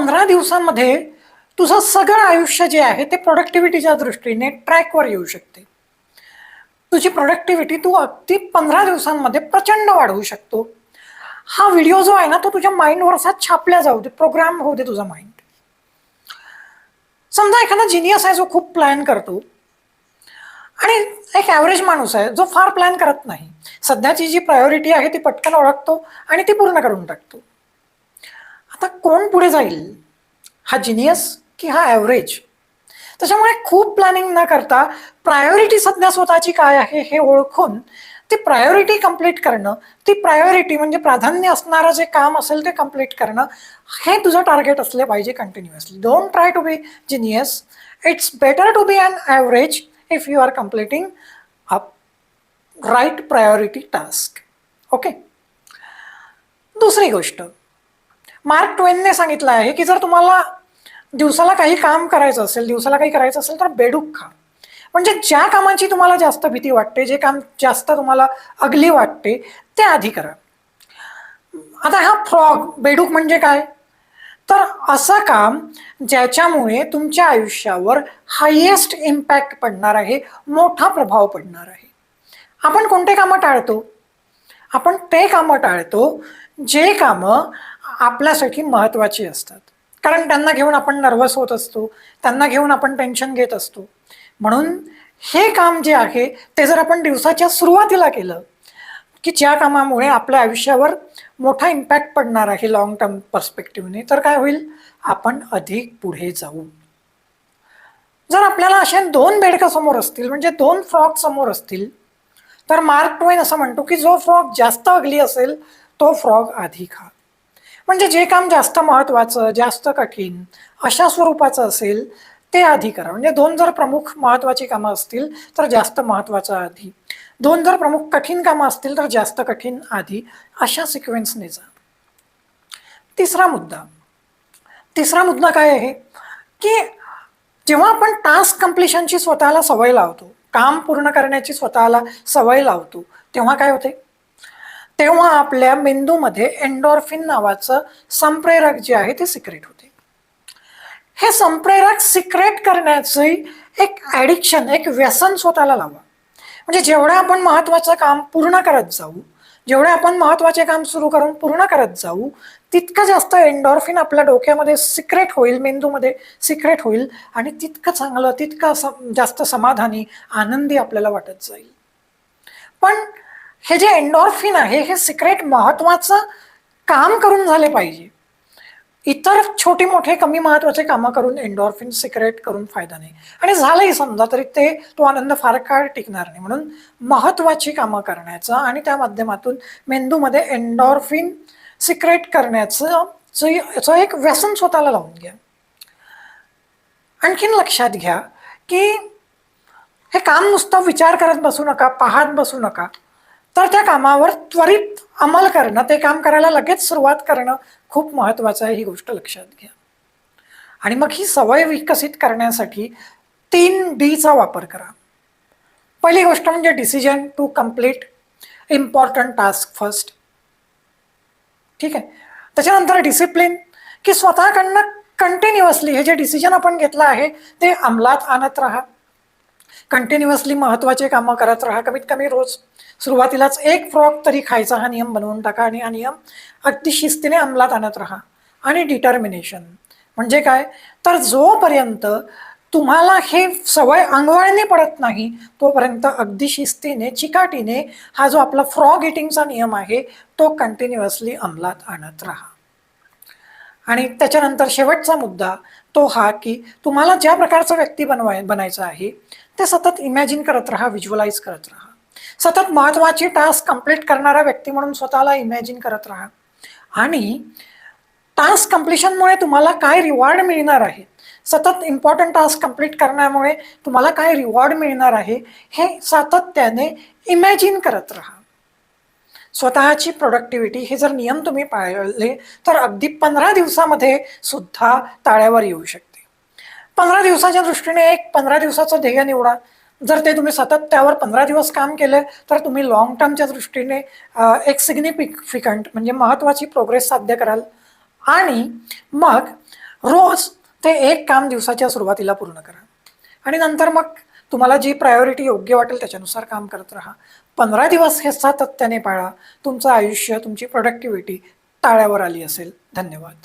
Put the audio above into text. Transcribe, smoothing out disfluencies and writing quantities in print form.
15 दिवसांमध्ये तुझं सगळं आयुष्य जे आहे ते प्रोडक्टिव्हिटीच्या दृष्टीने ट्रॅकवर येऊ शकते. तुझी प्रोडक्टिव्हिटी तू अगदी 15 दिवसांमध्ये प्रचंड वाढवू शकतो. हा व्हिडिओ जो आहे ना, तो तुझ्या माइंडवर असा छापला जाऊ दे, प्रोग्राम होऊ दे तुझा माइंड. समजा एखादा जिनियस आहे जो खूप प्लॅन करतो आणि एक ॲव्हरेज माणूस आहे जो फार प्लॅन करत नाही. सध्याची जी प्रायोरिटी आहे ती पटकन ओळखतो आणि ती पूर्ण करून टाकतो. आता कोण पुढे जाईल, हा जिनियस की हा ॲव्हरेज? त्याच्यामुळे खूप प्लॅनिंग न करता प्रायोरिटी सध्या स्वतःची काय आहे हे ओळखून ती प्रायोरिटी कंप्लीट करणं, ती प्रायोरिटी म्हणजे प्राधान्य असणारं जे काम असेल ते कंप्लीट करणं, हे तुझं टार्गेट असले पाहिजे continuously. Don't try to be genius. It's better to be an average if you are completing a right priority task. Okay. दुसरी गोष्ट, मार्क ट्वेनने सांगितलं आहे की जर तुम्हाला दिवसाला काही काम करायचं असेल, दिवसाला काही करायचं असेल तर बेडूक खा. म्हणजे ज्या कामाची तुम्हाला जास्त भीती वाटते, जे काम जास्त तुम्हाला अगली वाटते ते आधी करा. आता हा फ्रॉग, बेडूक म्हणजे काय? तर असं काम ज्याच्यामुळे तुमच्या आयुष्यावर हायेस्ट इम्पॅक्ट पडणार आहे, मोठा प्रभाव पडणार आहे. आपण कोणते कामं टाळतो? आपण ते कामं टाळतो जे कामं आपल्यासाठी महत्त्वाची असतात, कारण त्यांना घेऊन आपण नर्वस होत असतो, त्यांना घेऊन आपण टेन्शन घेत असतो. म्हणून हे काम जे आहे ते जर आपण दिवसाच्या सुरुवातीला केलं की ज्या कामामुळे आपल्या आयुष्यावर मोठा इम्पॅक्ट पडणार आहे लॉंग टर्म पर्स्पेक्टिव्हने, तर काय होईल, आपण अधिक पुढे जाऊ. जर आपल्याला अशा दोन बेडका समोर असतील, म्हणजे दोन फ्रॉग समोर असतील, तर मार्क ट्वेन असं म्हणतो की जो फ्रॉग जास्त अगली असेल तो फ्रॉग आधी खा. म्हणजे जे काम जास्त महत्त्वाचं, जास्त कठीण अशा स्वरूपाचं असेल ते आधी करा. म्हणजे दोन जर प्रमुख महत्त्वाची कामं असतील तर जास्त महत्त्वाचं आधी, दोन जर प्रमुख कठीण कामं असतील तर जास्त कठीण आधी, अशा सिक्वेन्सने जा. तिसरा मुद्दा काय आहे की जेव्हा आपण टास्क कम्प्लिशनची स्वतःला सवय लावतो, काम पूर्ण करण्याची स्वतःला सवय लावतो, तेव्हा काय होते, तेव्हा आपल्या मेंदूमध्ये एंडॉर्फिन नावाचं संप्रेरक जे आहे ते सिक्रेट होते. हे संप्रेरक सिक्रेट करण्याची एक ॲडिक्शन, एक व्यसन स्वतःला लावा. म्हणजे जेवढं आपण महत्त्वाचं काम पूर्ण करत जाऊ, जेवढे आपण महत्त्वाचे काम सुरू करून पूर्ण करत जाऊ, तितकं जास्त एंडॉर्फिन आपल्या डोक्यामध्ये सिक्रेट होईल, मेंदूमध्ये सिक्रेट होईल आणि तितकं चांगलं, तितकं जास्त समाधानी, आनंदी आपल्याला वाटत जाईल. पण हे जे एंडॉर्फिन आहे हे सिक्रेट महत्त्वाचं काम करून झाले पाहिजे. इतर छोटे मोठे कमी महत्त्वाचे कामं करून एंडॉर्फिन सिक्रेट करून फायदा नाही. आणि झालंही समजा तरी तो आनंद फार काळ टिकणार नाही. म्हणून महत्त्वाची कामं करण्याचं आणि त्या माध्यमातून मेंदूमध्ये एंडॉर्फिन सिक्रेट करण्याचं एक व्यसन स्वतःला लावून घ्या. आणखीन लक्षात घ्या की हे काम नुसतं विचार करत बसू नका, पाहत बसू नका, तर त्या कामावर त्वरित अंमल करणं, ते काम करायला लगेच सुरुवात करणं खूप महत्त्वाचं आहे. ही गोष्ट लक्षात घ्या. आणि मग ही सवय विकसित करण्यासाठी 3Dचा वापर करा. पहिली गोष्ट म्हणजे decision to complete important task first. ठीक आहे. त्याच्यानंतर डिसिप्लिन, की स्वतःकडनं कंटिन्युअसली हे जे डिसिजन आपण घेतलं आहे ते अंमलात आणत राहा. कंटिन्युअसली महत्त्वाचे कामं करत राहा. कमीत कमी रोज सुरुवातीलाच एक फ्रॉग तरी खायचा हा नियम बनवून टाका आणि हा नियम अगदी शिस्तीने अंमलात आणत राहा. आणि डिटर्मिनेशन म्हणजे काय, तर जोपर्यंत तुम्हाला हे सवय अंगवळणी पडत नाही तोपर्यंत अगदी शिस्तीने, चिकाटीने हा जो आपला फ्रॉग इटिंगचा नियम आहे तो कंटिन्युअसली अंमलात आणत राहा. आणि त्याच्यानंतर शेवटचा मुद्दा तो हा की तुम्हाला ज्या प्रकारचा व्यक्ती बनायचं आहे ते सतत इमॅजिन करत राहा, व्हिज्युअलाइज करत राहा. सतत महत्त्वाची टास्क कंप्लीट करणारा व्यक्ती म्हणून स्वतःला इमॅजिन करत राहा. आणि टास्क कंप्लिशनमुळे तुम्हाला काय रिवॉर्ड मिळणार आहे, सतत इम्पॉर्टंट टास्क कंप्लीट करण्यामुळे तुम्हाला काय रिवॉर्ड मिळणार आहे हे सातत्याने इमॅजिन करत राहा. स्वतःची प्रोडक्टिव्हिटी हे जर नियम तुम्ही पाळले तर अगदी 15 दिवसामध्ये सुद्धा ताळ्यावर येऊ शकते. 15 दिवसाच्या दृष्टीने एक 15 दिवसाचं ध्येय निवडा. जर ते तुम्ही सतत त्यावर 15 दिवस काम केलं तर तुम्ही लॉंग टर्मच्या दृष्टीने एक सिग्निफिकंट म्हणजे महत्त्वाची प्रोग्रेस साध्य कराल. आणि मग रोज ते एक काम दिवसाच्या सुरुवातीला पूर्ण करा आणि नंतर मग तुम्हाला जी प्रायोरिटी योग्य वाटेल त्याच्यानुसार काम करत राहा. 15 दिवस हे सातत्याने पाळा. तुमचं आयुष्य, तुमची प्रोडक्टिव्हिटी ताळ्यावर आली असेल. धन्यवाद.